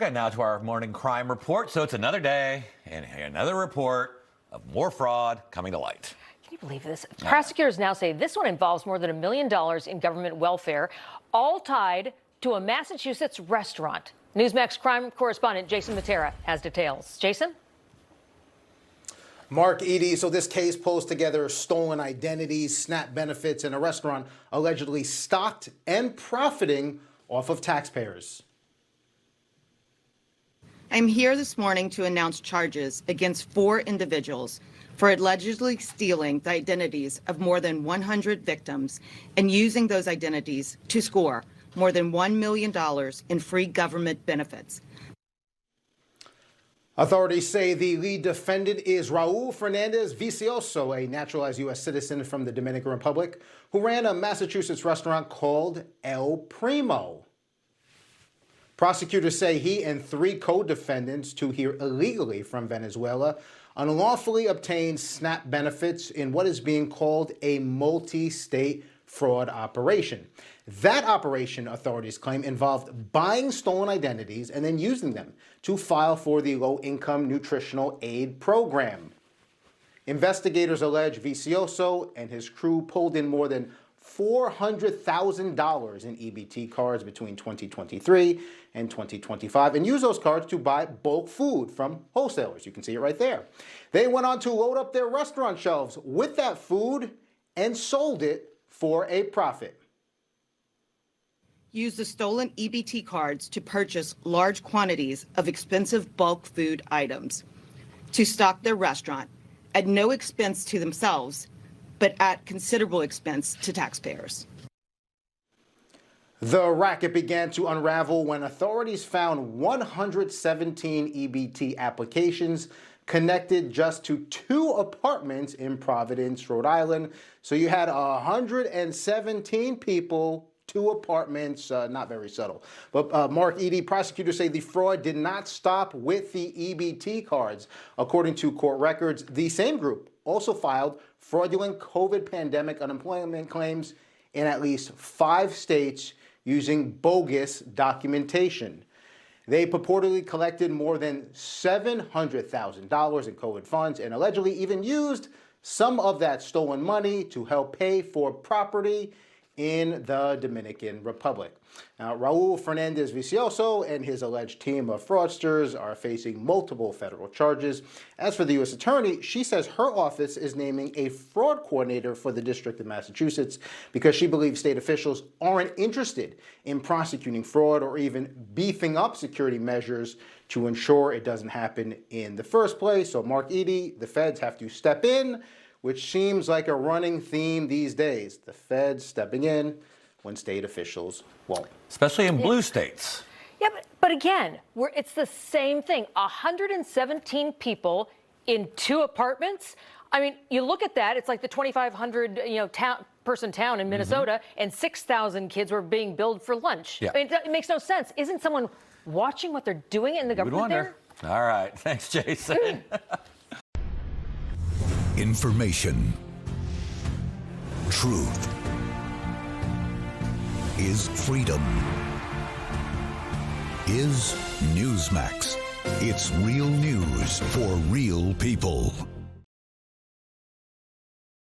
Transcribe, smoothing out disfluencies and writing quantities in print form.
And now to our morning crime report. So it's another day and another report of more fraud coming to light. Can you believe this? Prosecutors now say this one involves more than $1 million in government welfare, all tied to a Massachusetts restaurant. Newsmax crime correspondent Jason Mattera has details. Jason? Mark Edie, so this case pulls together stolen identities, SNAP benefits, and a restaurant allegedly stocked and profiting off of taxpayers. I'm here this morning to announce charges against 4 individuals for allegedly stealing the identities of more than 100 victims and using those identities to score more than $1 million in free government benefits. Authorities say the lead defendant is Raul Fernandez Vicioso, a naturalized U.S. citizen from the Dominican Republic, who ran a Massachusetts restaurant called El Primo. Prosecutors say he and 3 co-defendants, 2 here illegally from Venezuela, unlawfully obtained SNAP benefits in what is being called a multi-state fraud operation. That operation, authorities claim, involved buying stolen identities and then using them to file for the Low-Income Nutritional Aid Program. Investigators allege Vicioso and his crew pulled in more than $400,000 in EBT cards between 2023 and 2025 and used those cards to buy bulk food from wholesalers. You can see it right there. They went on to load up their restaurant shelves with that food and sold it for a profit. Use the stolen EBT cards to purchase large quantities of expensive bulk food items to stock their restaurant at no expense to themselves, but at considerable expense to taxpayers. The racket began to unravel when authorities found 117 EBT applications connected just to 2 apartments in Providence, Rhode Island. So you had 117 people, 2 apartments, not very subtle. But Mark Edie, prosecutors say the fraud did not stop with the EBT cards. According to court records, the same group also filed fraudulent COVID pandemic unemployment claims in at least 5 states using bogus documentation. They purportedly collected more than $700,000 in COVID funds and allegedly even used some of that stolen money to help pay for property in the Dominican Republic. Now, Raul Fernandez Vicioso and his alleged team of fraudsters are facing multiple federal charges. As for the U.S. Attorney, she says her office is naming a fraud coordinator for the District of Massachusetts because she believes state officials aren't interested in prosecuting fraud or even beefing up security measures to ensure it doesn't happen in the first place. So, Mark Edie, the feds have to step in, which seems like a running theme these days. The feds stepping in when state officials won't. Especially in blue states. Yeah, but again, it's the same thing. 117 people in 2 apartments. I mean, you look at that, it's like the 2,500 person town in Minnesota, and 6,000 kids were being billed for lunch. Yeah. I mean, it makes no sense. Isn't someone watching what they're doing in the government there? All right. Thanks, Jason. Information. Truth is freedom. Is Newsmax. It's real news for real people.